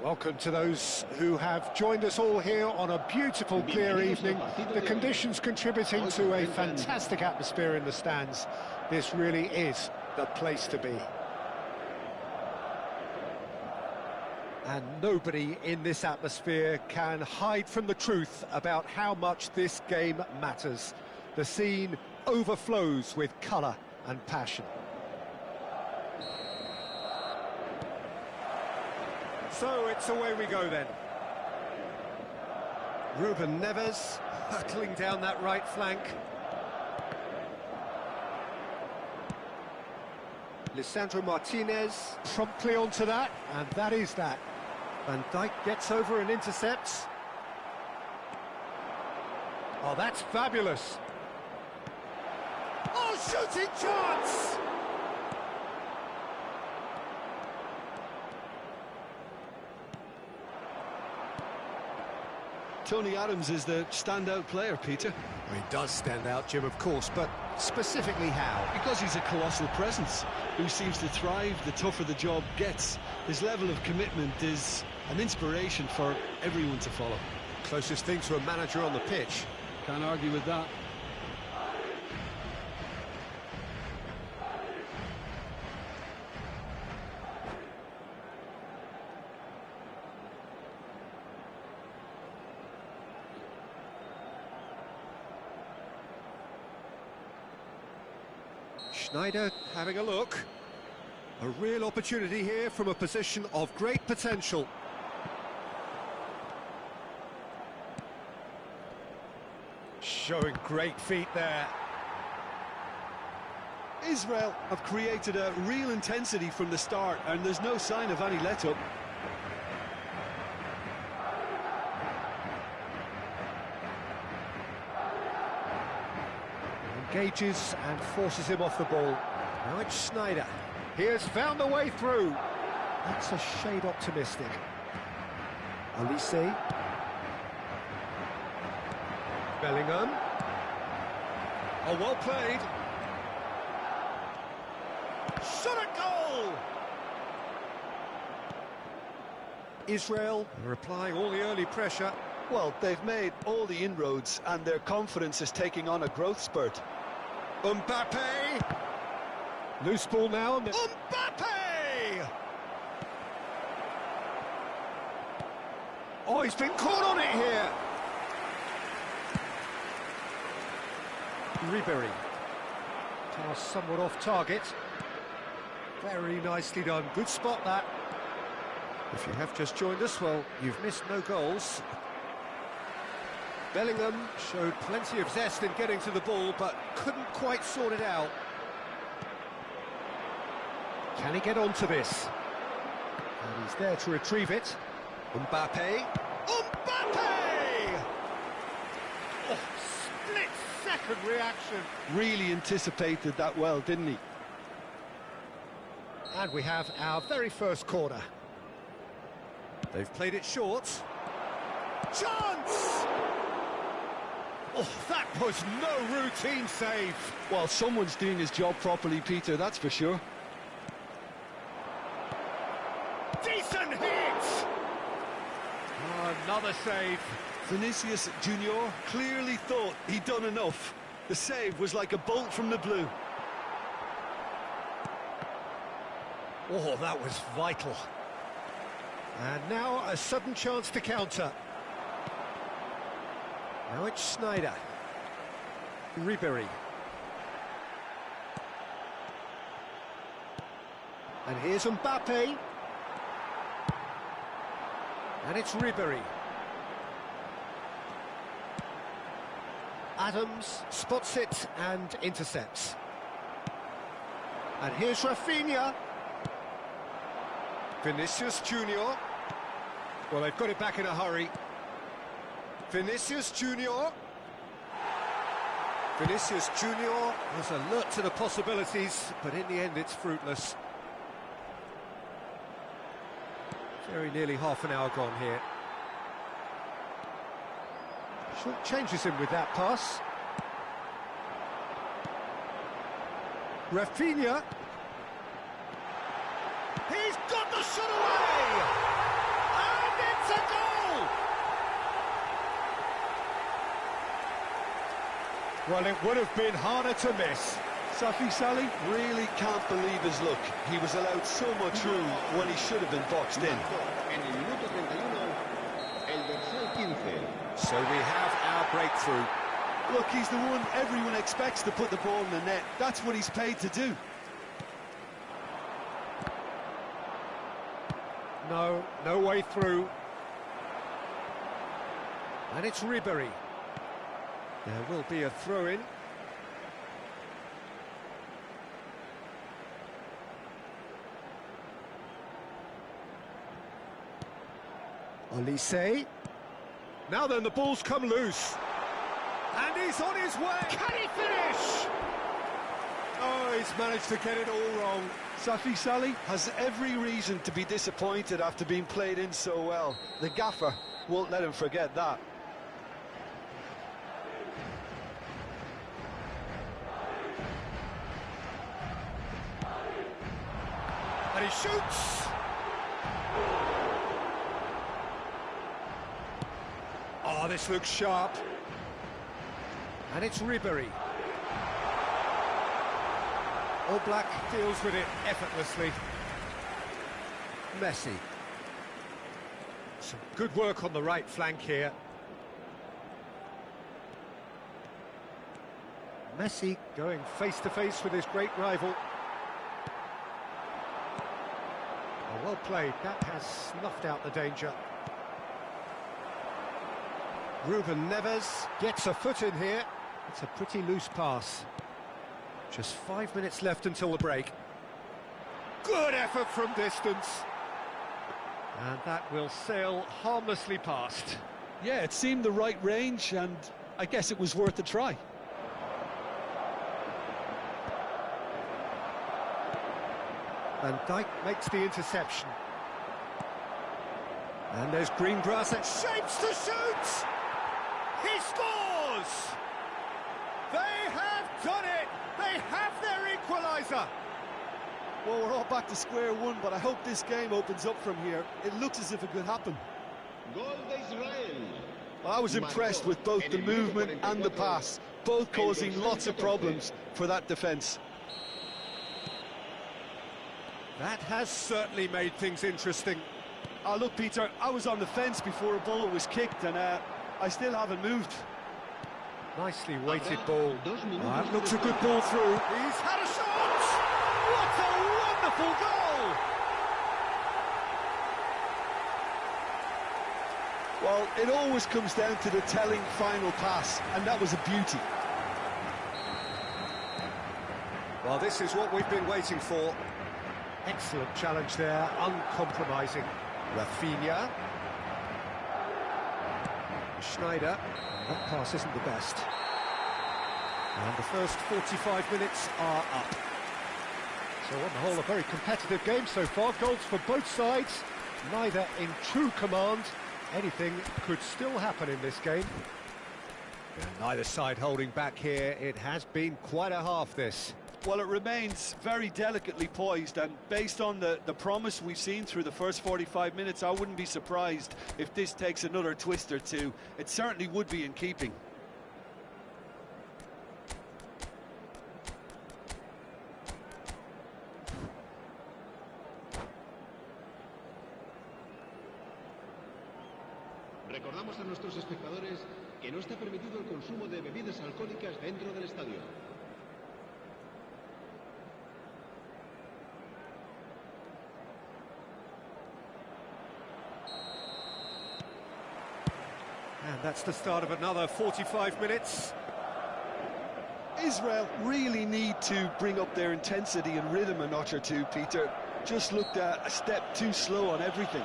Welcome to those who have joined us all here on a beautiful, clear evening. The conditions contributing to a fantastic atmosphere in the stands. This really is the place to be. And nobody in this atmosphere can hide from the truth about how much this game matters. The scene overflows with colour and passion. So it's away we go then. Ruben Neves hurtling down that right flank. Lisandro Martinez promptly onto that, and that is that. Van Dijk gets over and intercepts. Oh, that's fabulous. Oh, shooting chance! Tony Adams is the standout player, Peter. Well, he does stand out, Jim, of course, but specifically how? Because he's a colossal presence who seems to thrive the tougher the job gets. His level of commitment is an inspiration for everyone to follow. Closest thing to a manager on the pitch. Can't argue with that. Schneider having a look. A real opportunity here from a position of great potential. Showing great feet there. Israel have created a real intensity from the start, and there's no sign of any let-up. Engages and forces him off the ball. Now it's Schneider. He has found a way through. That's a shade optimistic. Olise. Bellingham. Oh, well played. Shot at goal! Israel are applying all the early pressure. Well, they've made all the inroads, and their confidence is taking on a growth spurt. Mbappe! Loose ball now. Mbappe! Oh, he's been caught on it here. Ribery. Pass somewhat off target. Very nicely done. Good spot, that. If you have just joined us, well, you've missed no goals. Bellingham showed plenty of zest in getting to the ball, but couldn't quite sort it out. Can he get onto this? And he's there to retrieve it. Mbappe. Mbappe! Oh, split-second reaction. Really anticipated that well, didn't he? And we have our very first corner. They've played it short. Chance! Oh, that was no routine save. Well, someone's doing his job properly, Peter, that's for sure. Decent hit! Oh, another save. Vinicius Junior clearly thought he'd done enough. The save was like a bolt from the blue. Oh, that was vital. And now a sudden chance to counter. Now it's Schneider. Ribery. And here's Mbappe. And it's Ribery. Adams spots it and intercepts. And here's Rafinha. Vinicius Junior. Well, they've got it back in a hurry. Vinicius Junior. Vinicius Junior was alert to the possibilities, but in the end it's fruitless. Very nearly half an hour gone here. Short changes him with that pass. Rafinha. He's got the shot away! Well, it would have been harder to miss. Safi Salih really can't believe his luck. He was allowed so much room when he should have been boxed in. So we have our breakthrough. Look, he's the one everyone expects to put the ball in the net. That's what he's paid to do. No way through. And it's Ribery. There will be a throw-in. Olise. Now then, the ball's come loose. And he's on his way. Can he finish? Oh, he's managed to get it all wrong. Safi Salih has every reason to be disappointed after being played in so well. The gaffer won't let him forget that. And he shoots. Oh, this looks sharp. And it's Ribery. All Black deals with it effortlessly. Messi. Some good work on the right flank here. Messi going face-to-face with his great rival. Oh, well played. That has snuffed out the danger. Ruben Neves gets a foot in here. It's a pretty loose pass. Just 5 minutes left until the break. Good effort from distance. And that will sail harmlessly past. Yeah, it seemed the right range, and I guess it was worth a try. Van Dijk makes the interception. And there's Greengrass that shapes to shoot! He scores! They have done it! They have their equaliser! Well, we're all back to square one, but I hope this game opens up from here. It looks as if it could happen. Well, I was impressed with both the movement and the pass, both causing lots of problems for that defence. That has certainly made things interesting. Oh, look, Peter, I was on the fence before a ball was kicked, and I still haven't moved. Nicely weighted ball. That looks a good ball through. He's had a shot! What a wonderful goal! Well, it always comes down to the telling final pass, and that was a beauty. Well, this is what we've been waiting for. Excellent challenge there, uncompromising. Rafinha. Schneider. That pass isn't the best. And the first 45 minutes are up. So on the whole, a very competitive game so far. Goals for both sides, neither in true command. Anything could still happen in this game. And neither side holding back here. It has been quite a half, this. Well, it remains very delicately poised, and based on the promise we've seen through the first 45 minutes, I wouldn't be surprised if this takes another twist or two. It certainly would be in keeping. Recordamos a nuestros espectadores que no está permitido el consumo de bebidas alcohólicas dentro del estadio. And that's the start of another 45 minutes. Israel really need to bring up their intensity and rhythm a notch or two, Peter. Just looked a step too slow on everything.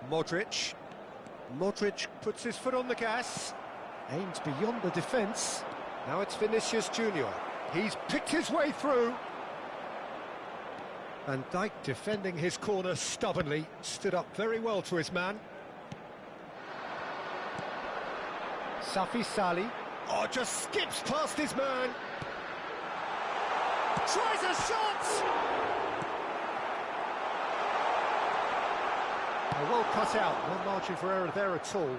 Modric. Modric puts his foot on the gas, aims beyond the defence. Now it's Vinicius Junior. He's picked his way through. Van Dijk defending his corner stubbornly, stood up very well to his man. Safi Salih, Oh, just skips past his man. Tries a shot! Oh, well cut out, no margin for error there at all.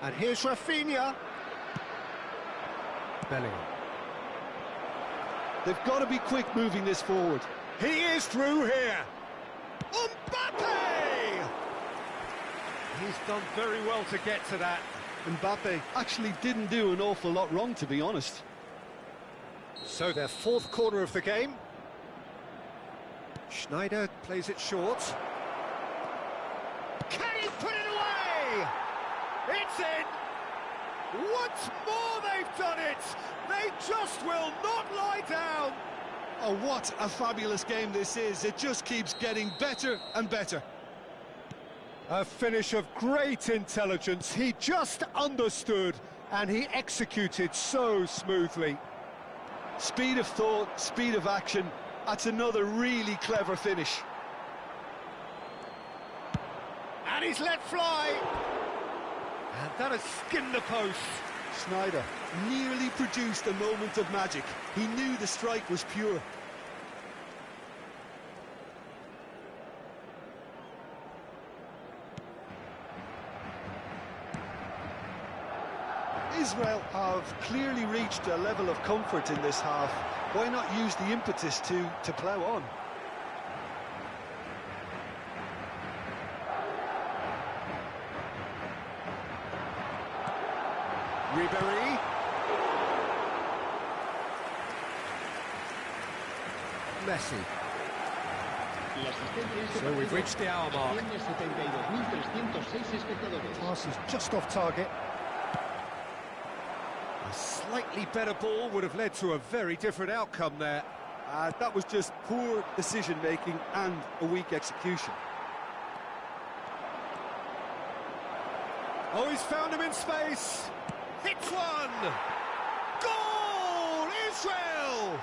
And here's Rafinha. Bellingham. They've got to be quick moving this forward. He is through here. Mbappe! He's done very well to get to that. Mbappe actually didn't do an awful lot wrong, to be honest. So their fourth corner of the game. Schneider plays it short. Can he put it away? It's in! Once more they've done it! They just will not lie down! Oh, what a fabulous game this is. It just keeps getting better and better. A finish of great intelligence. He just understood and he executed so smoothly. Speed of thought, speed of action. That's another really clever finish. And he's let fly. And that has skimmed the post. Schneider nearly produced a moment of magic. He knew the strike was pure. Israel have clearly reached a level of comfort in this half. Why not use the impetus to plough on? Ribéry. Messi. So we've reached the hour mark. Pass is just off target. A slightly better ball would have led to a very different outcome there. That was just poor decision-making and a weak execution. Oh, he's found him in space. Hits one! Goal! Israel!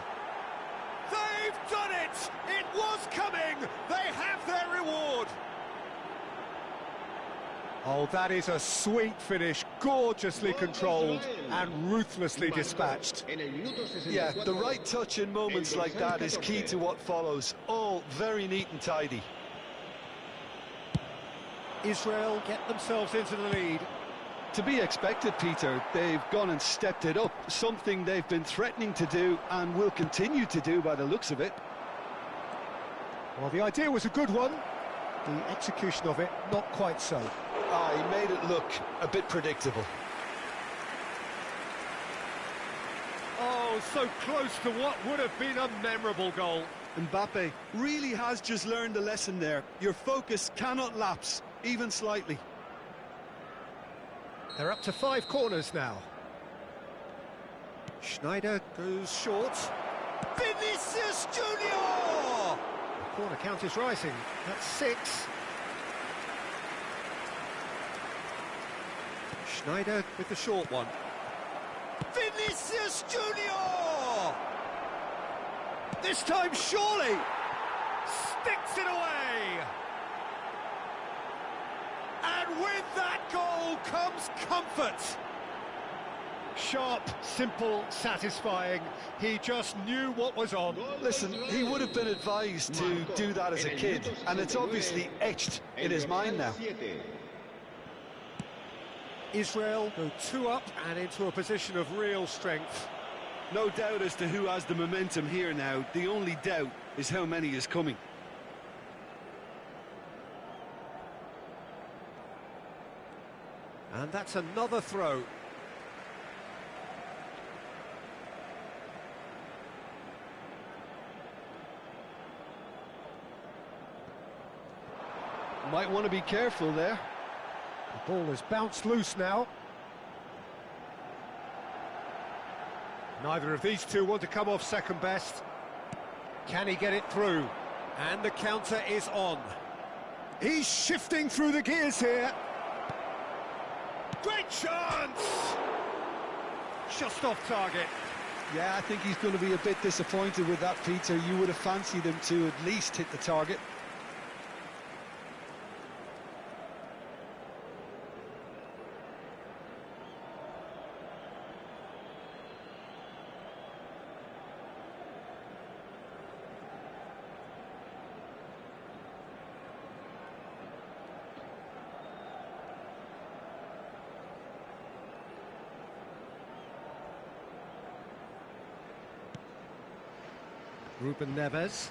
They've done it! It was coming! They have their reward! Oh, that is a sweet finish, gorgeously controlled and ruthlessly dispatched. Yeah, the right touch in moments like that is key to what follows. All very neat and tidy. Israel get themselves into the lead. To be expected, Peter. They've gone and stepped it up, something they've been threatening to do and will continue to do by the looks of it. Well, the idea was a good one. The execution of it, not quite so. He made it look a bit predictable. Oh, so close to what would have been a memorable goal. Mbappe really has just learned a lesson there. Your focus cannot lapse, even slightly. They're up to 5 corners now. Schneider goes short. Vinicius Junior! The corner count is rising. That's 6. Schneider with the short one. Vinicius Junior! This time surely! Sticks it away! And with that goal comes comfort. Sharp, simple, satisfying. He just knew what was on. Listen, he would have been advised to do that as a kid, and it's obviously etched in his mind now. Israel go 2 up and into a position of real strength. No doubt as to who has the momentum here now. The only doubt is how many is coming. And that's another throw. Might want to be careful there. The ball is bounced loose now. Neither of these two want to come off second best. Can he get it through? And the counter is on. He's shifting through the gears here. Great chance! Just off target. Yeah, I think he's going to be a bit disappointed with that, Peter. You would have fancied him to at least hit the target. Ruben Neves.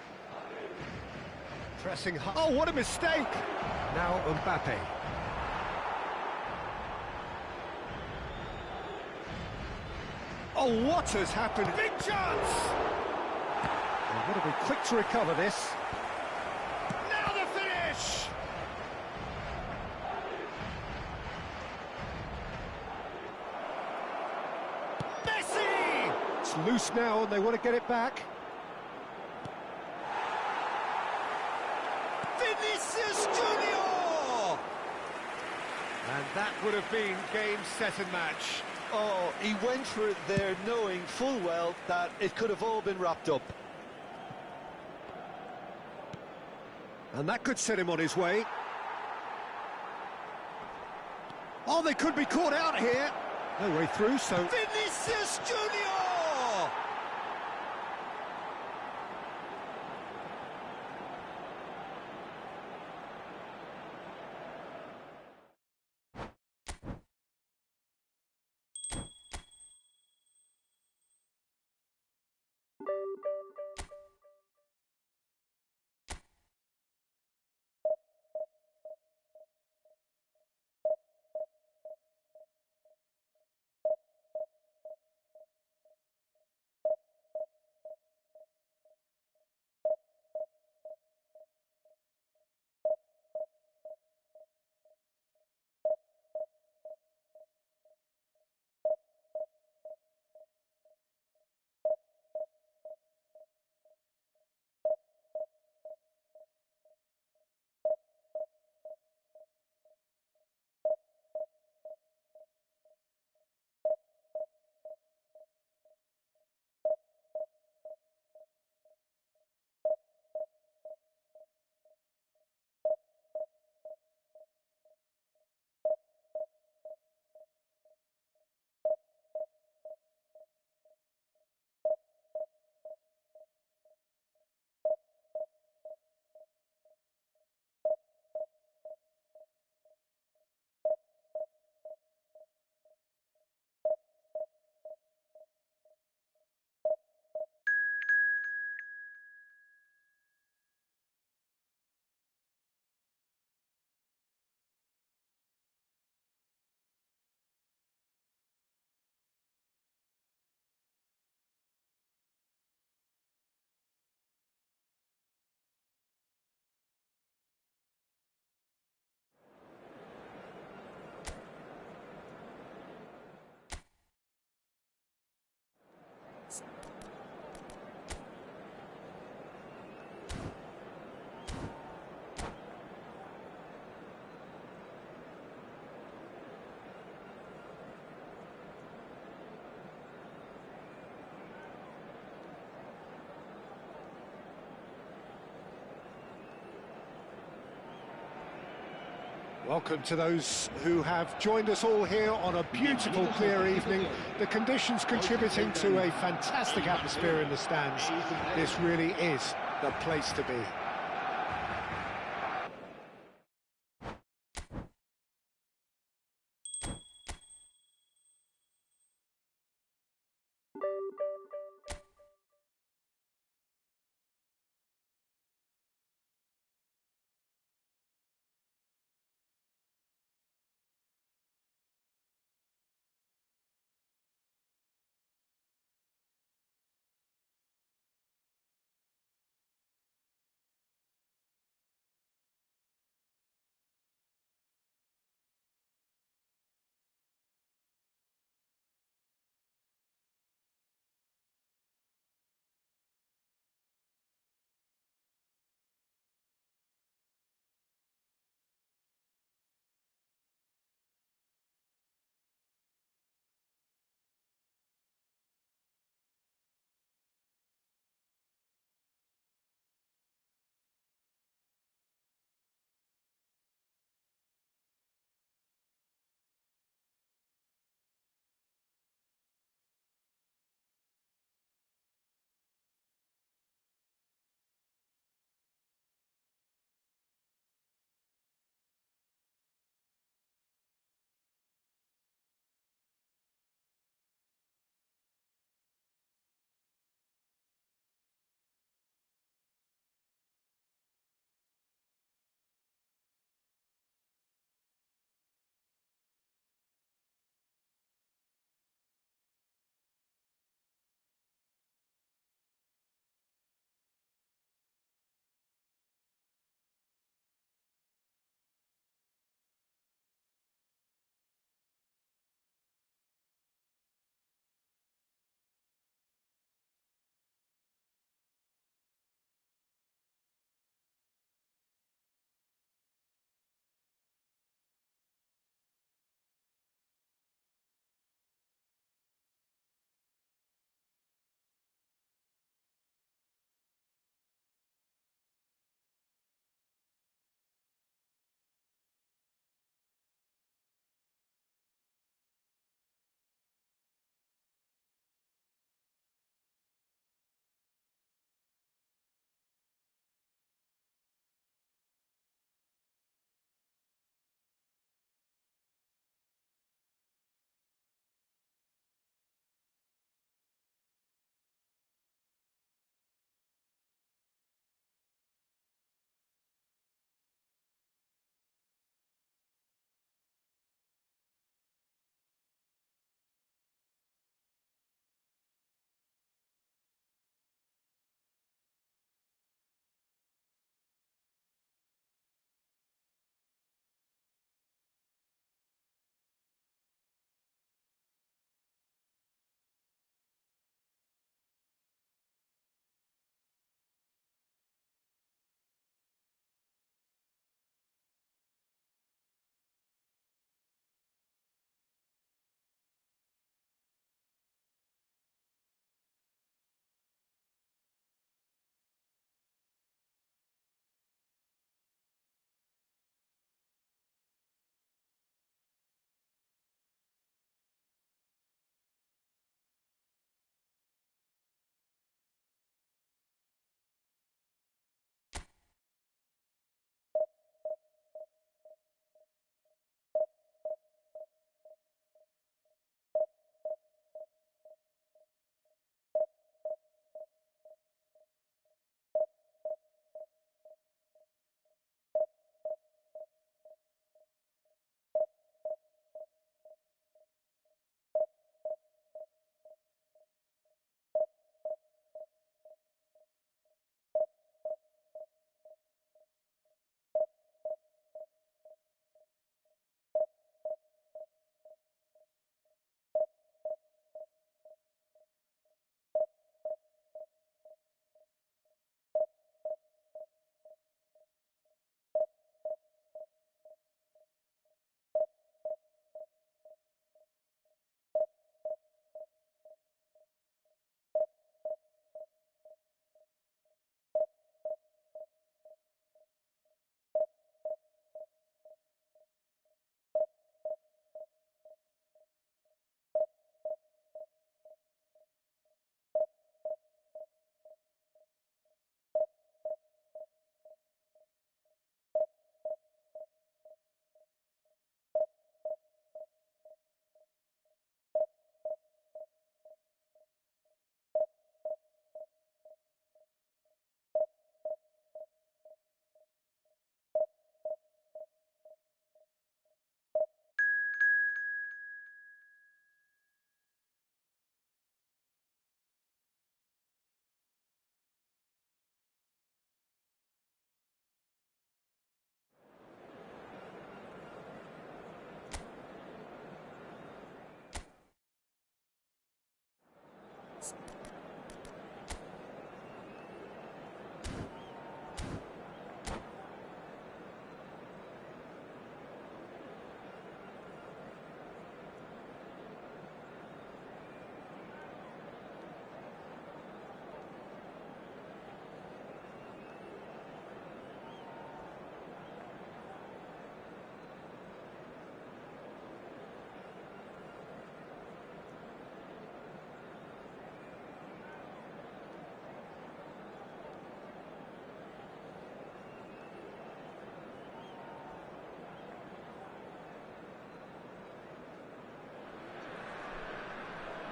Pressing hard. Oh, what a mistake! Now Mbappe. Oh, what has happened? Big chance! They've got to be quick to recover this. Now the finish! Messi! It's loose now and they want to get it back. Vinicius Junior! And that would have been game, set and match. Oh, he went for it there, knowing full well that it could have all been wrapped up. And that could set him on his way. Oh, they could be caught out here. No way through, so... Vinicius Junior! Welcome to those who have joined us all here on a beautiful, clear evening. The conditions contributing to a fantastic atmosphere in the stands. This really is the place to be.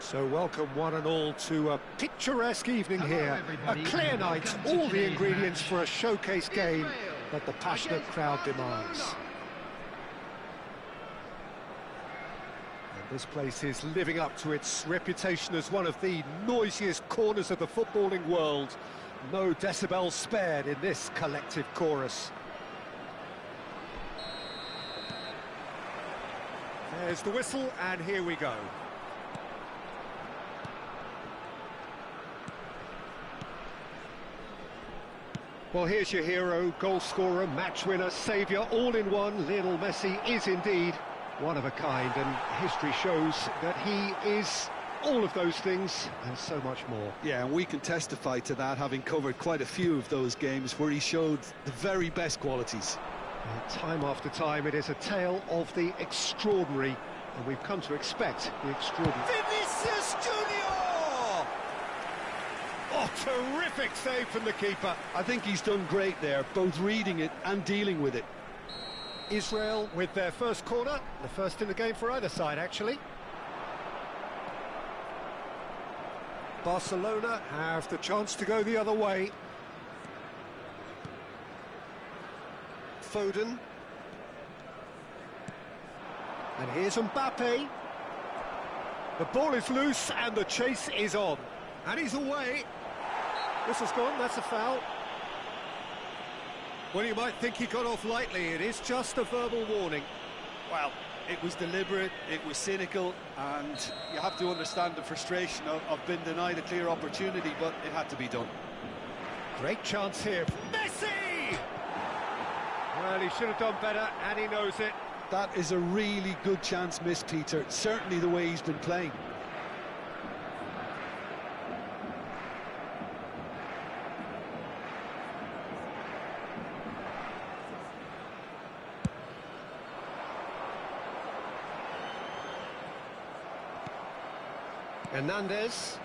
So welcome one and all to a picturesque evening here. A clear night, all the ingredients for a showcase game that the passionate crowd demands. And this place is living up to its reputation as one of the noisiest corners of the footballing world. No decibels spared in this collective chorus. There's the whistle, and here we go. Well, here's your hero, goal scorer, match winner, saviour, all in one. Lionel Messi is indeed one of a kind, and history shows that he is all of those things and so much more. Yeah, and we can testify to that, having covered quite a few of those games where he showed the very best qualities. And time after time, it is a tale of the extraordinary, and we've come to expect the extraordinary. Vinicius Junior! Oh, terrific save from the keeper. I think he's done great there, both reading it and dealing with it. Israel with their first corner, the first in the game for either side, actually. Barcelona have the chance to go the other way. Foden. And here's Mbappe. The ball is loose and the chase is on. And he's away. Whistle's gone, that's a foul. Well, you might think he got off lightly. It is just a verbal warning. Well, it was deliberate, it was cynical, and you have to understand the frustration of being denied a clear opportunity, but it had to be done. Great chance here. Messi! Well, he should have done better, and he knows it. That is a really good chance missed, Peter. Certainly the way he's been playing. Hernandez.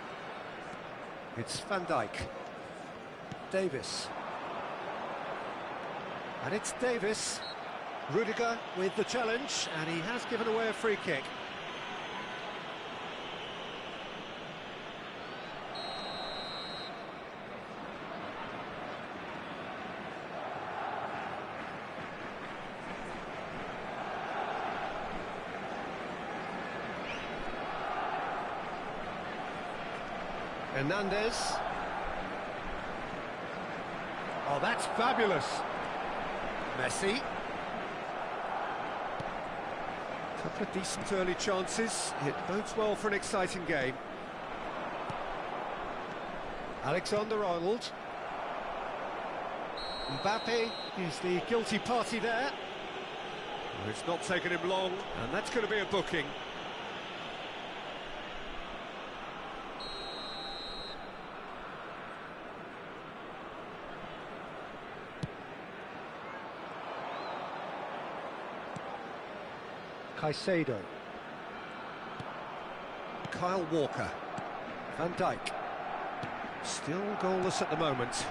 It's Van Dijk. Davis. And it's Davis. Rudiger with the challenge, and he has given away a free kick. Hernandez. Oh, that's fabulous. Messi. Couple of decent early chances. It bodes well for an exciting game. Alexander-Arnold. Mbappe is the guilty party there. Well, it's not taken him long, and that's going to be a booking. Caicedo. Kyle Walker. Van Dijk. Still goalless at the moment.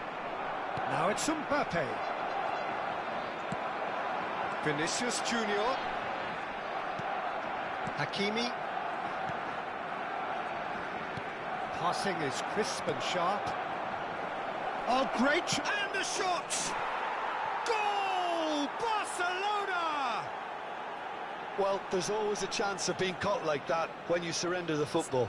Now it's Mbappe. Vinicius Junior. Hakimi. Passing is crisp and sharp. Oh, great! And the shot! Goal! Barcelona! Well, there's always a chance of being caught like that when you surrender the football.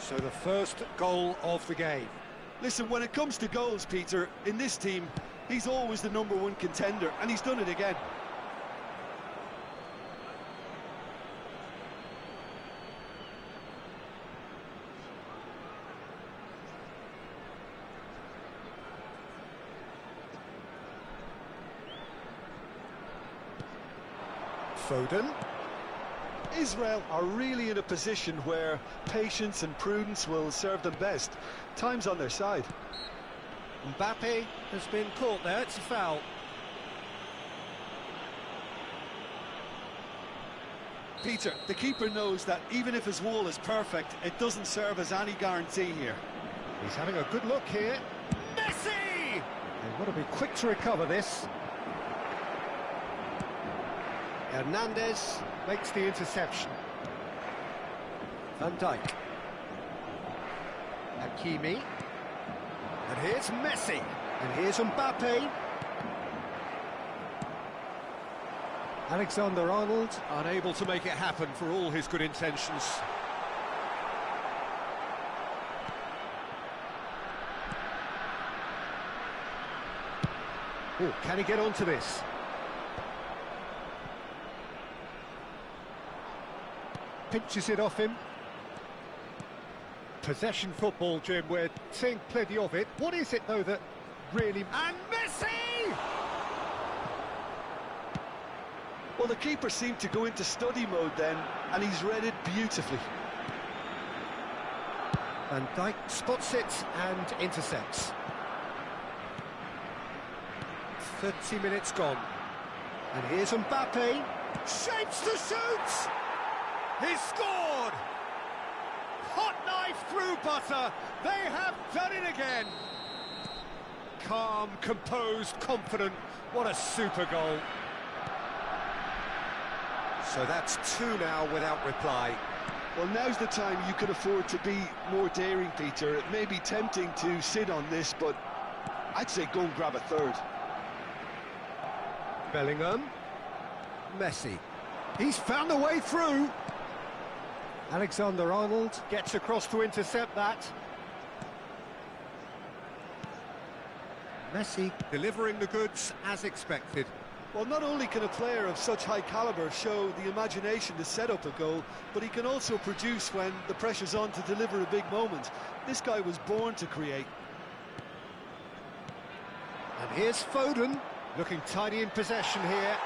So the first goal of the game. Listen, when it comes to goals, Peter, in this team, he's always the #1 contender, and he's done it again. Foden. Israel are really in a position where patience and prudence will serve them best. Time's on their side. Mbappe has been caught there, it's a foul. Peter, the keeper knows that even if his wall is perfect, it doesn't serve as any guarantee here. He's having a good look here. Messi! They've got to be quick to recover this. Hernandez makes the interception. Van Dijk. Hakimi. And here's Messi. And here's Mbappe. Alexander-Arnold unable to make it happen for all his good intentions. Oh, can he get onto this? Pinches it off him. Possession football, Jim, we're seeing plenty of it. What is it, though, that really... And Messi! Well, the keeper seemed to go into study mode then, and he's read it beautifully. Van Dijk spots it and intercepts. 30 minutes gone. And here's Mbappe. Shapes to shoot! He's scored! Hot knife through butter. They have done it again. Calm, composed, confident. What a super goal. So that's 2 now without reply. Well, now's the time you can afford to be more daring, Peter. It may be tempting to sit on this, but I'd say go and grab a third. Bellingham. Messi. He's found a way through. Alexander-Arnold gets across to intercept that. Messi delivering the goods as expected. Well, not only can a player of such high calibre show the imagination to set up a goal, but he can also produce when the pressure's on to deliver a big moment. This guy was born to create. And here's Foden, looking tidy in possession here.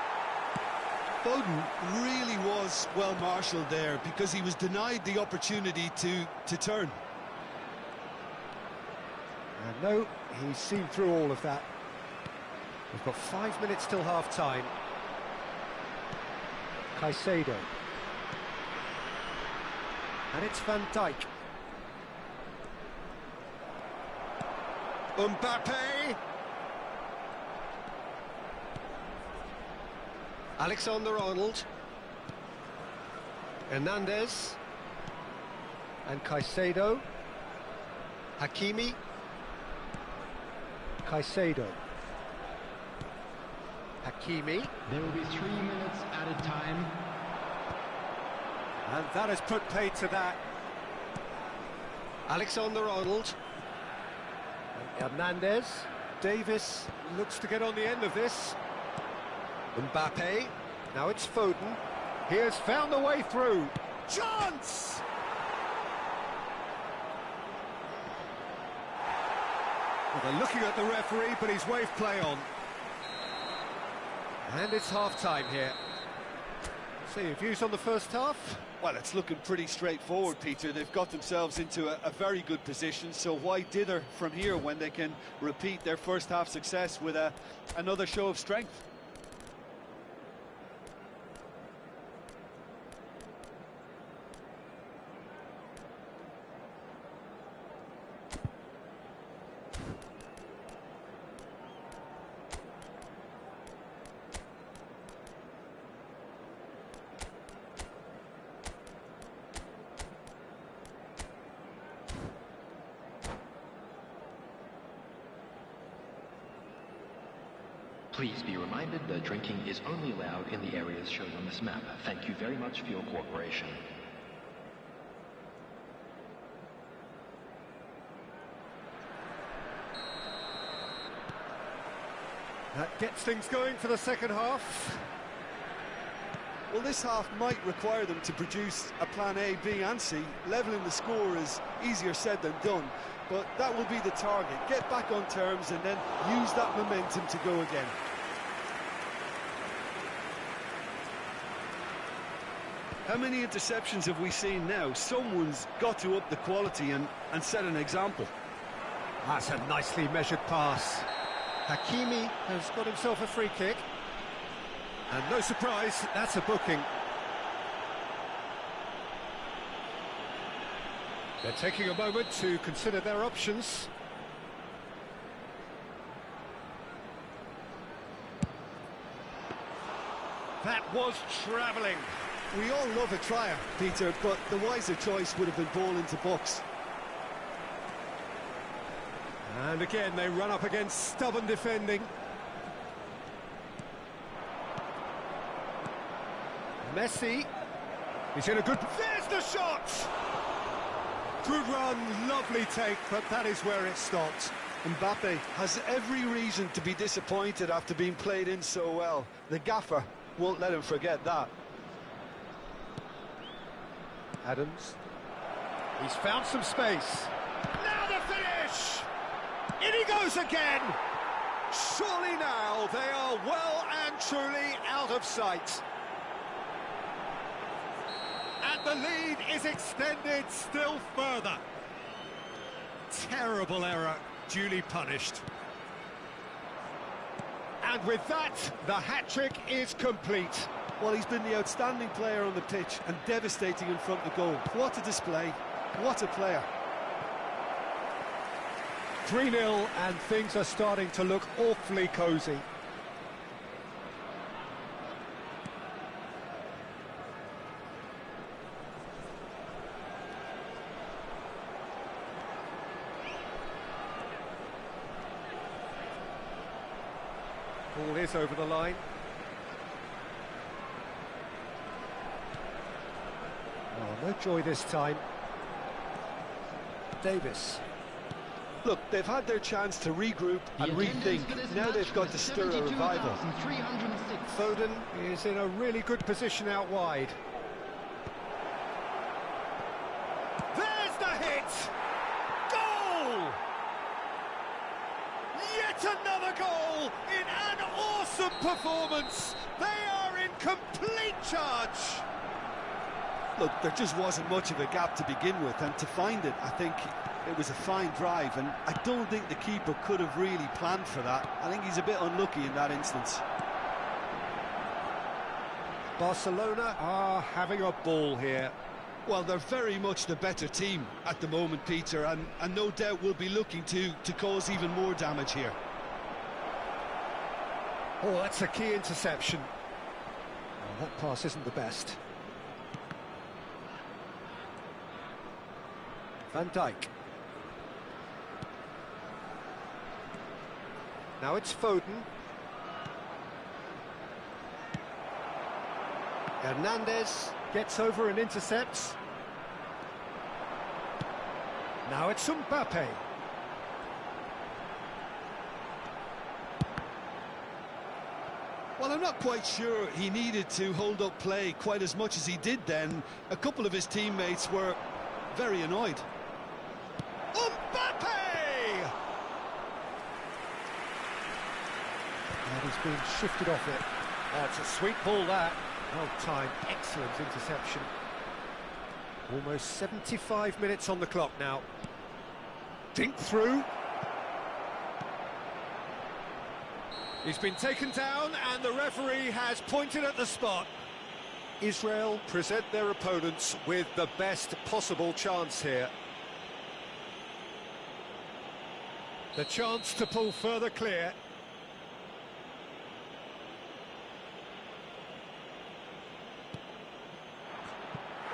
Foden really was well marshalled there because he was denied the opportunity to turn. And no, he's seen through all of that. We've got 5 minutes till half-time. Caicedo. And it's Van Dijk. Mbappe! Alexander-Arnold. Hernandez. And Caicedo. Hakimi. Caicedo. Hakimi. There will be 3 minutes at a time. And that has put paid to that. Alexander-Arnold. Hernandez. Davis looks to get on the end of this. Mbappe. Now it's Foden. He has found a way through. Chance! Well, they're looking at the referee, but he's waved play on. And it's half-time here. So your views on the first half? Well, it's looking pretty straightforward, Peter. They've got themselves into a very good position, so why dither from here when they can repeat their first half success with another show of strength? Please be reminded that drinking is only allowed in the areas shown on this map. Thank you very much for your cooperation. That gets things going for the second half. Well, this half might require them to produce a plan A, B and C. Levelling the score is easier said than done, but that will be the target. Get back on terms and then use that momentum to go again. How many interceptions have we seen now? Someone's got to up the quality and set an example. That's a nicely measured pass. Hakimi has got himself a free kick. And no surprise, that's a booking. They're taking a moment to consider their options. That was travelling. We all love a trier, Peter, but the wiser choice would have been ball into box. And again, they run up against stubborn defending. Messi. He's in a good... There's the shot! Good run, lovely take, but that is where it stopped. Mbappe has every reason to be disappointed after being played in so well. The gaffer won't let him forget that. Adams. He's found some space. Now the finish! In he goes again! Surely now they are well and truly out of sight. And the lead is extended still further. Terrible error, duly punished. And with that, the hat-trick is complete. Well, he's been the outstanding player on the pitch and devastating in front of goal. What a display, what a player. 3-0 and things are starting to look awfully cosy. Ball is over the line. Oh, no joy this time. Davis. Look, they've had their chance to regroup and rethink. Now they've got to stir a revival. Foden is in a really good position out wide. There's the hit! Goal! Yet another goal in an awesome performance. They are in complete charge. Look, there just wasn't much of a gap to begin with, and to find it, I think it was a fine drive, and I don't think the keeper could have really planned for that. I think he's a bit unlucky in that instance. Barcelona are having a ball here. Well, they're very much the better team at the moment, Peter, and no doubt will be looking to cause even more damage here. Oh, that's a key interception. Oh, that pass isn't the best. Van Dijk. Now it's Foden. Hernandez gets over and intercepts. Now it's Mbappe. Well, I'm not quite sure he needed to hold up play quite as much as he did then. A couple of his teammates were very annoyed. Mbappe! And he's been shifted off it. That's a sweet ball, that. Well timed, excellent interception. Almost 75 minutes on the clock now. Dink through. He's been taken down and the referee has pointed at the spot. Israel present their opponents with the best possible chance here. The chance to pull further clear.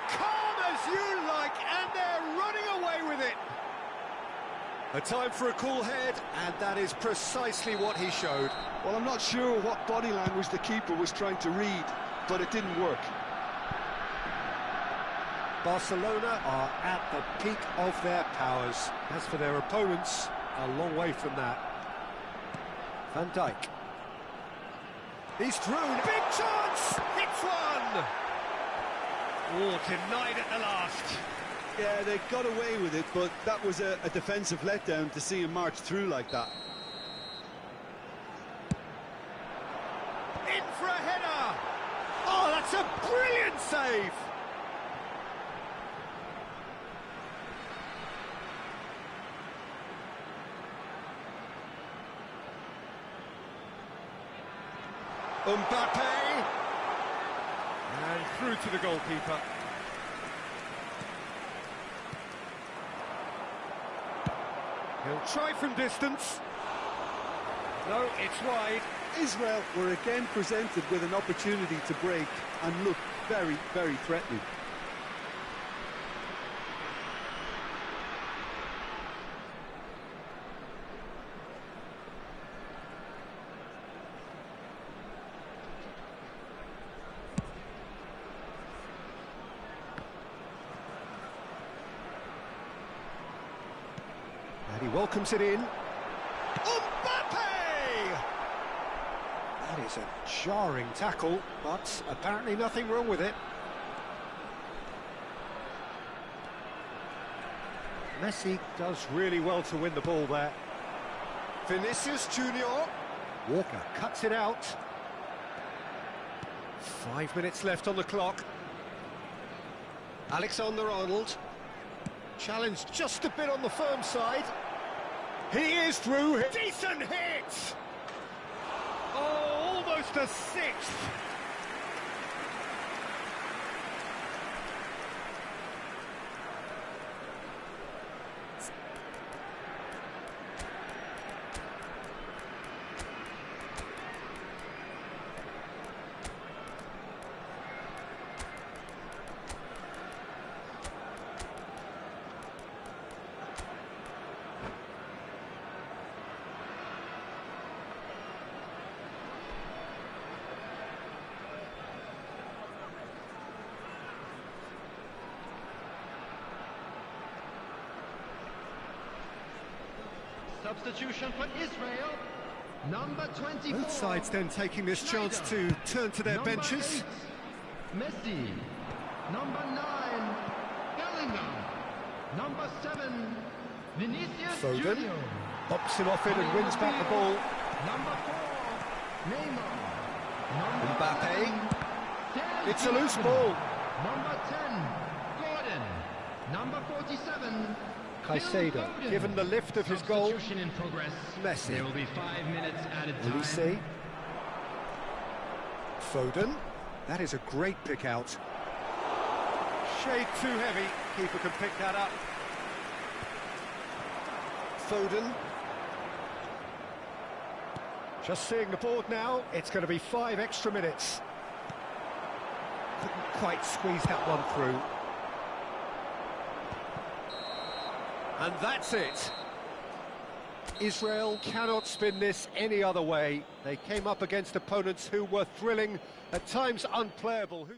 Calm as you like, and they're running away with it. A time for a cool head, and that is precisely what he showed. Well, I'm not sure what body language the keeper was trying to read, but it didn't work. Barcelona are at the peak of their powers. As for their opponents, a long way from that. Van Dijk. He's through. Big chance! Hits one! Oh, denied at the last. Yeah, they got away with it, but that was a defensive letdown to see him march through like that. In for a header! Oh, that's a brilliant save! Mbappe! And through to the goalkeeper. He'll try from distance. No, it's wide. Israel were again presented with an opportunity to break and look very, very threatening. And he welcomes it in. Mbappe! That is a jarring tackle, but apparently nothing wrong with it. Messi does really well to win the ball there. Vinicius Junior. Walker cuts it out. 5 minutes left on the clock. Alexander-Arnold. Challenged just a bit on the firm side. He is through. Decent hit! Oh, almost a sixth. Substitution for Israel. Number 24. Both sides then taking this chance to turn to their Number benches. 8, Messi. Number 9, Bellingham. Number 7, Vinicius Foden Junior. bops him off it and wins back the ball. Number 4, Neymar. Number Mbappe. 10, It's a loose ball. Number 10, Gordon. Number 47, Caicedo, given the lift of his goal. Substitution in progress. Messi. There will be 5 minutes added time. Olise. Foden. That is a great pick out. Shade too heavy. Keeper can pick that up. Foden. Just seeing the board now. It's going to be 5 extra minutes. Couldn't quite squeeze that one through. And that's it. Israel cannot spin this any other way. They came up against opponents who were thrilling, at times unplayable.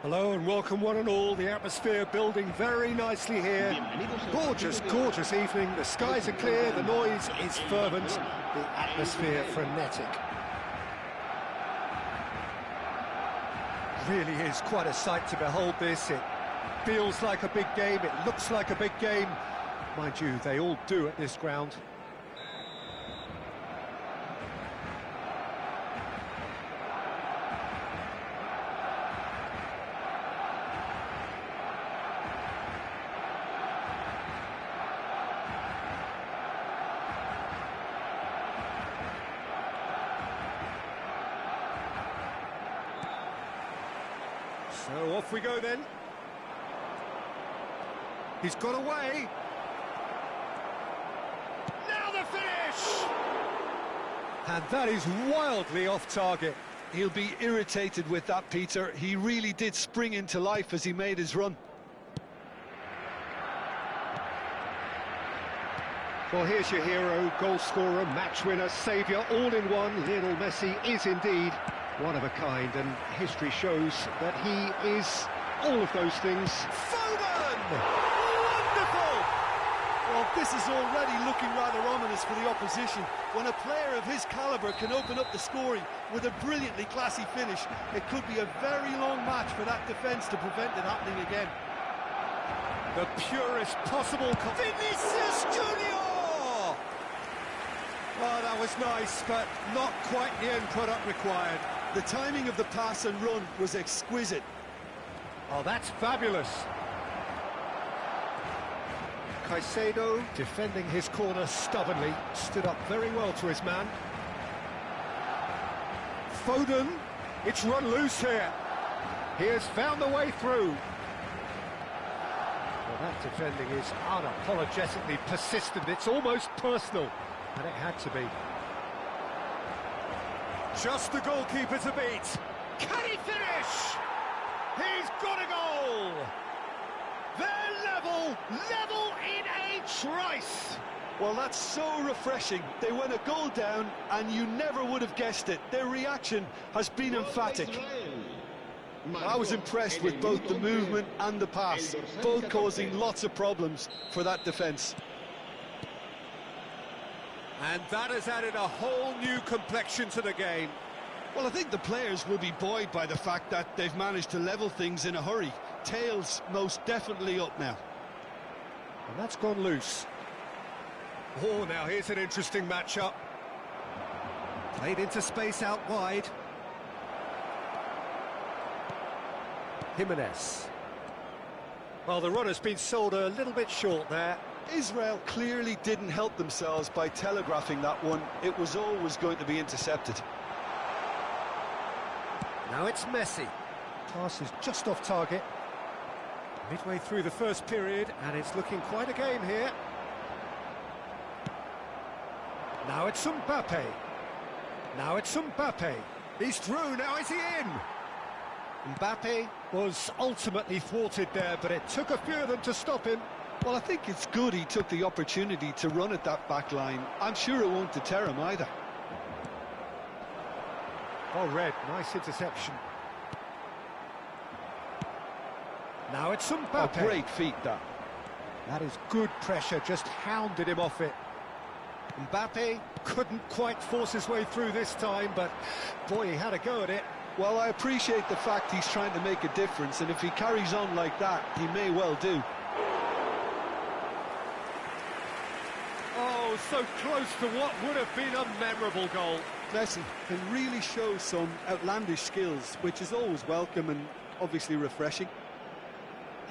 Hello and welcome one and all. The atmosphere building very nicely here. Gorgeous, gorgeous evening. The skies are clear, the noise is fervent, the atmosphere frenetic. Really is quite a sight to behold this. It feels like a big game, it looks like a big game. Mind you, they all do at this ground. So off we go then. He's got away. Now the finish! And that is wildly off target. He'll be irritated with that, Peter. He really did spring into life as he made his run. Well, here's your hero, goal scorer, match winner, saviour, all in one. Lionel Messi is indeed one of a kind, and history shows that he is all of those things. Foden! Wonderful! Well, this is already looking rather ominous for the opposition. When a player of his calibre can open up the scoring with a brilliantly classy finish, it could be a very long match for that defence to prevent it happening again. The purest possible... Vinicius Junior! Oh, that was nice, but not quite the end product required. The timing of the pass and run was exquisite. Oh, that's fabulous. Caicedo, defending his corner stubbornly, stood up very well to his man. Foden, it's run loose here. He has found the way through. Well, that defending is unapologetically persistent. It's almost personal, and it had to be. Just the goalkeeper to beat. Can he finish? He's got a goal! They're level in a trice! Well, that's so refreshing. They went a goal down, and you never would have guessed it. Their reaction has been emphatic. I was impressed with both the movement and the pass, both causing lots of problems for that defence. And that has added a whole new complexion to the game. Well, I think the players will be buoyed by the fact that they've managed to level things in a hurry. Tails most definitely up now. And that's gone loose. Oh, now here's an interesting matchup. Played into space out wide. Jimenez. Well, the run has been sold a little bit short there. Israel clearly didn't help themselves by telegraphing that one. It was always going to be intercepted. Now it's Messi. Pass is just off target. Midway through the first period, and it's looking quite a game here. Now it's Mbappe. Now it's Mbappe. He's through, now is he in? Mbappe was ultimately thwarted there, but it took a few of them to stop him. Well, I think it's good he took the opportunity to run at that back line. I'm sure it won't deter him either. Oh, Red, nice interception. Now it's Mbappe. A great feat, that. That is good pressure, just hounded him off it. Mbappe couldn't quite force his way through this time, but boy, he had a go at it. Well, I appreciate the fact he's trying to make a difference, and if he carries on like that, he may well do. Oh, so close to what would have been a memorable goal. Messi can really show some outlandish skills, which is always welcome and obviously refreshing.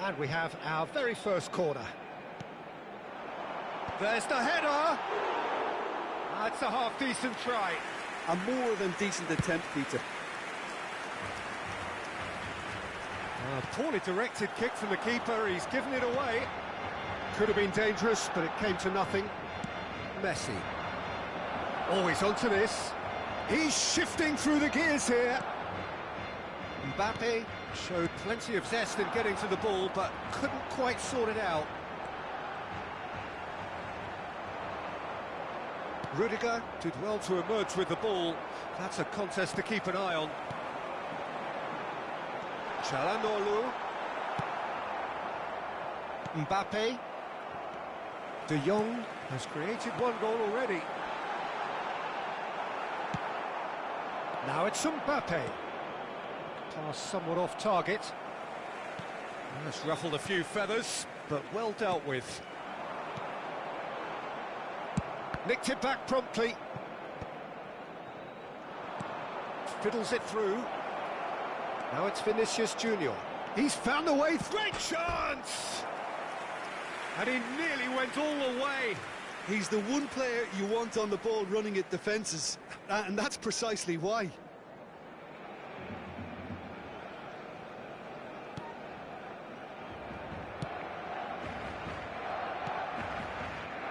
And we have our very first corner. There's the header! That's a half-decent try. A more than decent attempt, Peter. A poorly directed kick from the keeper, he's given it away. Could have been dangerous, but it came to nothing. Messi. Oh, he's onto this. He's shifting through the gears here. Mbappe showed plenty of zest in getting to the ball, but couldn't quite sort it out. Rudiger did well to emerge with the ball. That's a contest to keep an eye on. Çalhanoğlu. Mbappe. De Jong has created one goal already. Now it's Mbappe. Pass somewhat off target. That's ruffled a few feathers, but well dealt with. Nicked it back promptly. Fiddles it through. Now it's Vinicius Junior. He's found a way. Great chance! And he nearly went all the way. He's the one player you want on the ball running at defences, and that's precisely why.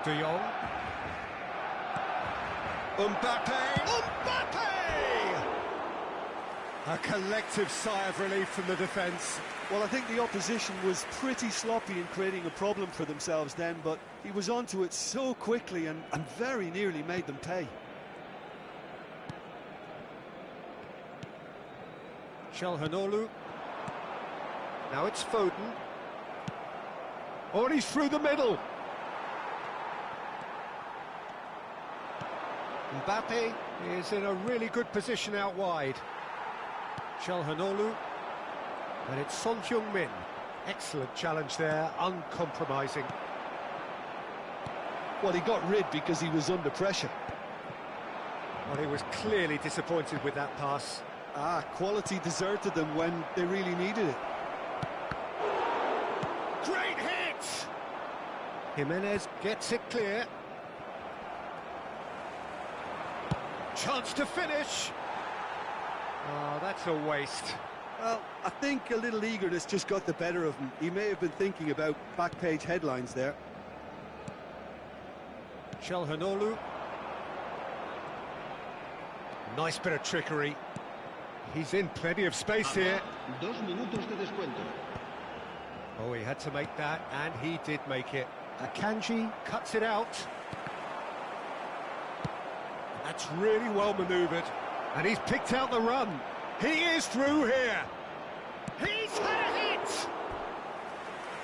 De Jong. Mbappe! Mbappe! A collective sigh of relief from the defence. Well, I think the opposition was pretty sloppy in creating a problem for themselves then, but he was onto it so quickly and very nearly made them pay. Çalhanoğlu. Now it's Foden. Oh, and he's through the middle. Mbappe is in a really good position out wide. Çalhanoğlu. And it's Son Heung-min. Excellent challenge there, uncompromising. Well, he got rid because he was under pressure. Well, he was clearly disappointed with that pass. Quality deserted them when they really needed it. Great hit! Jimenez gets it clear. Chance to finish. Oh, that's a waste. Well, I think a little eagerness just got the better of him. He may have been thinking about back-page headlines there. Çalhanoğlu. Nice bit of trickery. He's in plenty of space here. 2 minutos de descuento. Oh, he had to make that, and he did make it. Akanji cuts it out. That's really well manoeuvred. And he's picked out the run. He is through here. He's had a hit!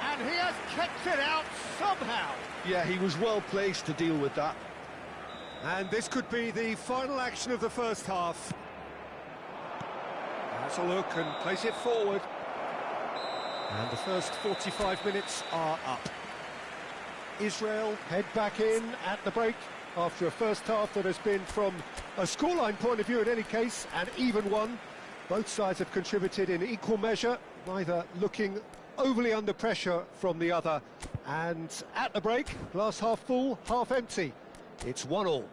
And he has kept it out somehow. Yeah, he was well placed to deal with that. And this could be the final action of the first half. That's a look and place it forward. And the first 45 minutes are up. Israel head back in at the break after a first half that has been, from a scoreline point of view in any case, an even one. Both sides have contributed in equal measure, neither looking overly under pressure from the other. And at the break, glass half full, half empty. It's 1-1.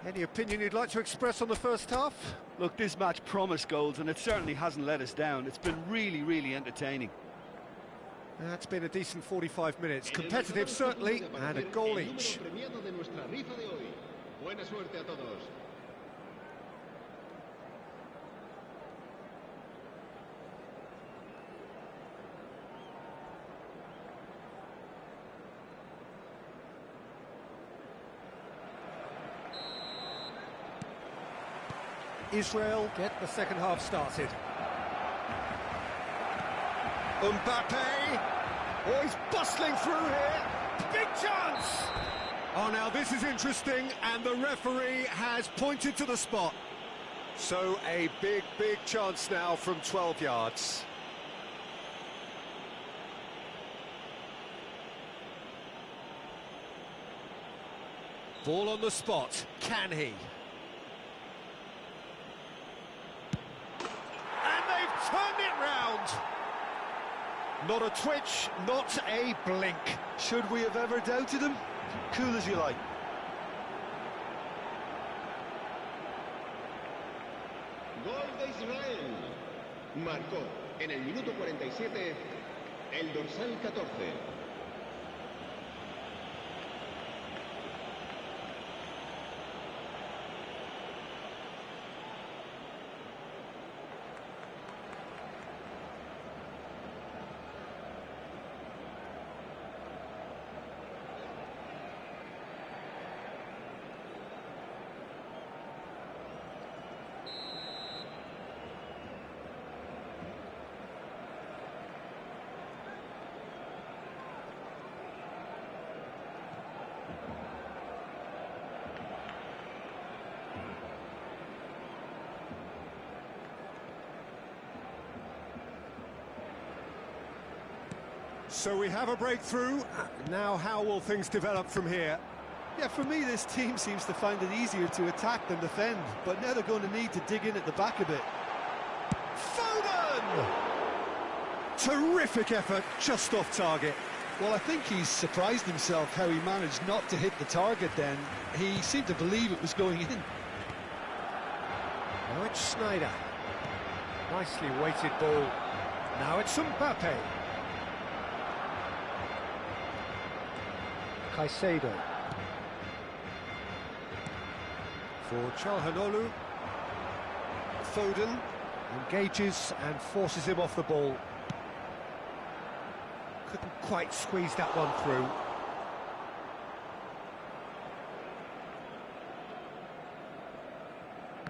Any opinion you'd like to express on the first half? Look, this match promised goals, and it certainly hasn't let us down. It's been really, really entertaining. That's been a decent 45 minutes. Competitive, certainly, and a goal each. Buena suerte a todos. Israel get the second half started. Mbappe! Oh, he's bustling through here. Big chance! Oh, now this is interesting, and the referee has pointed to the spot. So a big, big chance now from 12 yards. Ball on the spot. Can he? And they've turned it round. Not a twitch, not a blink. Should we have ever doubted him? Cool as you like. Gol de Israel. Marcó en el minuto 47 el dorsal 14. So we have a breakthrough. Now how will things develop from here? Yeah, for me, this team seems to find it easier to attack than defend, but now they're going to need to dig in at the back a bit. Foden! Terrific effort, just off target. Well, I think he's surprised himself how he managed not to hit the target then. He seemed to believe it was going in. Now it's Snyder. Nicely weighted ball. Now it's Mbappe. Caicedo. For Çalhanoğlu. Foden engages and forces him off the ball. Couldn't quite squeeze that one through.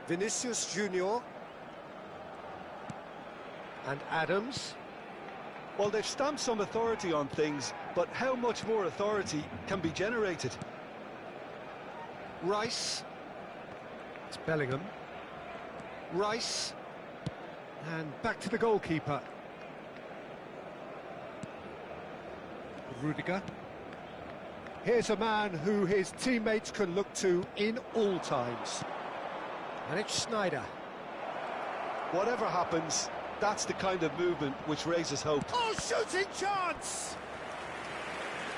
Vinicius Junior. And Adams. Well, they've stamped some authority on things, but how much more authority can be generated? Rice. It's Bellingham. Rice. And back to the goalkeeper. Rudiger. Here's a man who his teammates can look to in all times. And it's Snyder. Whatever happens, that's the kind of movement which raises hope. Oh, shooting chance!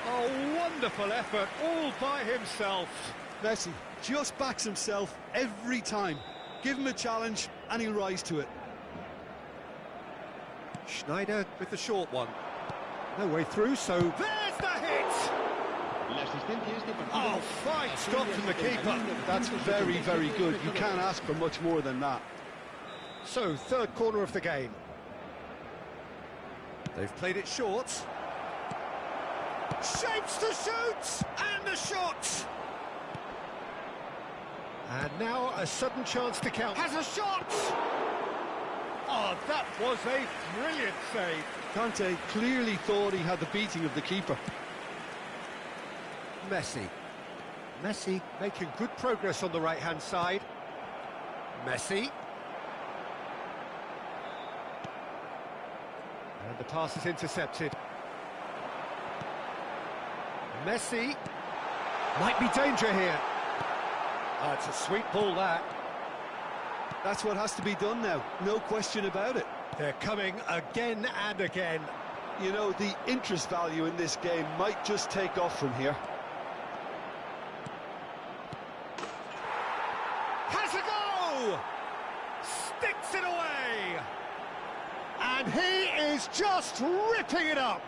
Oh, wonderful effort, all by himself. Messi just backs himself every time. Give him a challenge and he'll rise to it. Schneider with the short one. No way through, so there's the hit! Oh, fine stop from the keeper. That's very, very good. You can't ask for much more than that. So, third corner of the game. They've played it short. Shapes to shoot! And the shot! And now a sudden chance to count. Has a shot! Oh, that was a brilliant save. Kante clearly thought he had the beating of the keeper. Messi. Messi making good progress on the right-hand side. Messi. And the pass is intercepted. Messi. Might be danger here. Oh, it's a sweet ball, that. That's what has to be done now, no question about it. They're coming again and again. You know, the interest value in this game might just take off from here. Has a go! Sticks it away! And he is just ripping it up!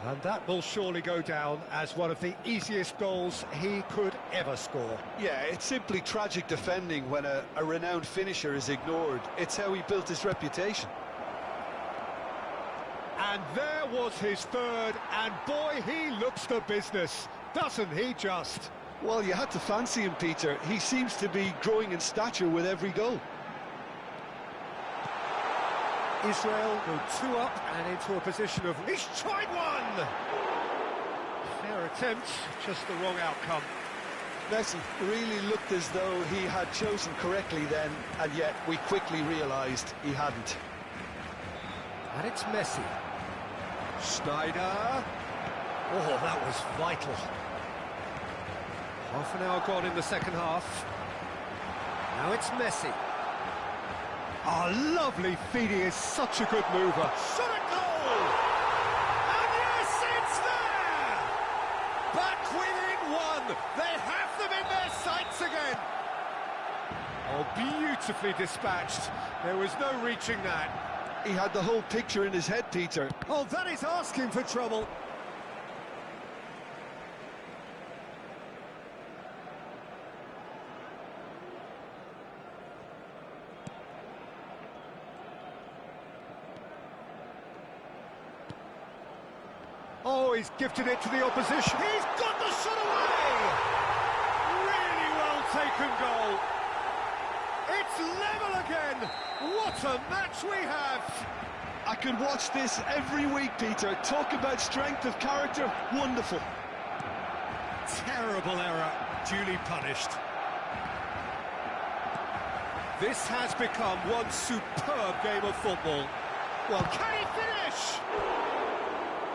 And that will surely go down as one of the easiest goals he could ever score. Yeah, it's simply tragic defending when a renowned finisher is ignored. It's how he built his reputation. And there was his third, and boy, he looks the business, doesn't he just? Well, you had to fancy him, Peter. He seems to be growing in stature with every goal. Israel go 2 up and into a position of... He's tried one! Fair attempt, just the wrong outcome. Messi really looked as though he had chosen correctly then, and yet we quickly realised he hadn't. And it's Messi. Snyder. Oh, that was vital. Half an hour gone in the second half. Now it's Messi. Oh, lovely feed, he is such a good mover. Shot at goal! And yes, it's there! Back within one! They have them in their sights again! Oh, beautifully dispatched. There was no reaching that. He had the whole picture in his head, Peter. Oh, that is asking for trouble. Oh, he's gifted it to the opposition. He's got the shot away! Really well taken goal. It's level again. What a match we have. I can watch this every week, Peter. Talk about strength of character. Wonderful. Terrible error, duly punished. This has become one superb game of football. Well, can he finish?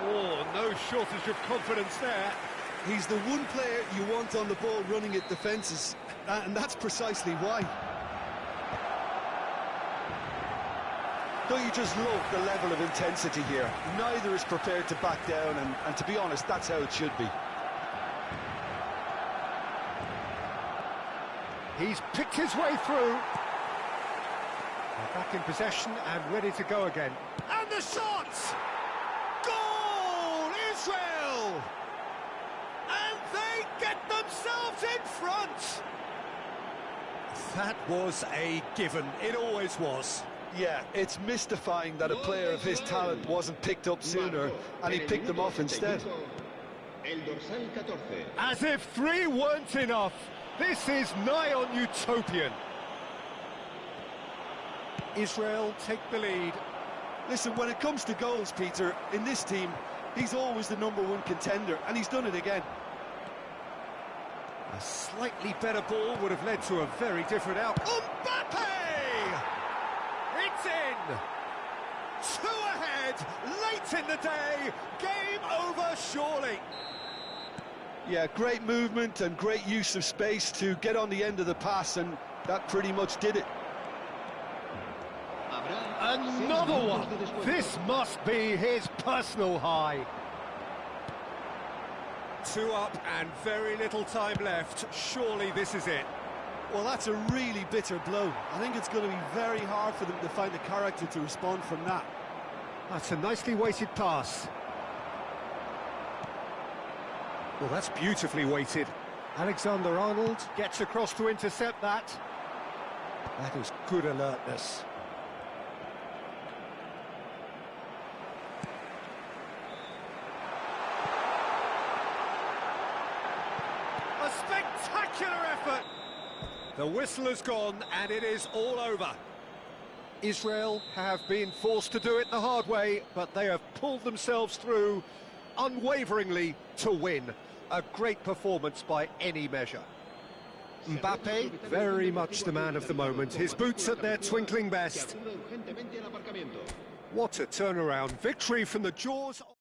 Oh, no shortage of confidence there. He's the one player you want on the ball running at defences, and that's precisely why. Don't you just love the level of intensity here? Neither is prepared to back down, and to be honest, that's how it should be. He's picked his way through. They're back in possession and ready to go again. And the shot! Goal! Israel! And they get themselves in front! That was a given. It always was. Yeah, it's mystifying that a player of his talent wasn't picked up sooner, and he picked them off instead. As if 3 weren't enough. This is nigh on utopian. Israel take the lead. Listen, when it comes to goals, Peter, in this team, he's always the #1 contender, and he's done it again. A slightly better ball would have led to a very different outcome. Mbappe! It's in! 2 ahead, late in the day, game over surely. Yeah, great movement and great use of space to get on the end of the pass, and that pretty much did it. Another one! This must be his personal high. 2 up and very little time left. Surely this is it. Well, that's a really bitter blow. I think it's going to be very hard for them to find the character to respond from that. That's a nicely weighted pass. Well, that's beautifully weighted. Alexander-Arnold gets across to intercept that. That is good alertness. A spectacular effort! The whistle has gone and it is all over. Israel have been forced to do it the hard way, but they have pulled themselves through unwaveringly to win. A great performance by any measure. Mbappe, very much the man of the moment. His boots at their twinkling best. What a turnaround. Victory from the jaws of...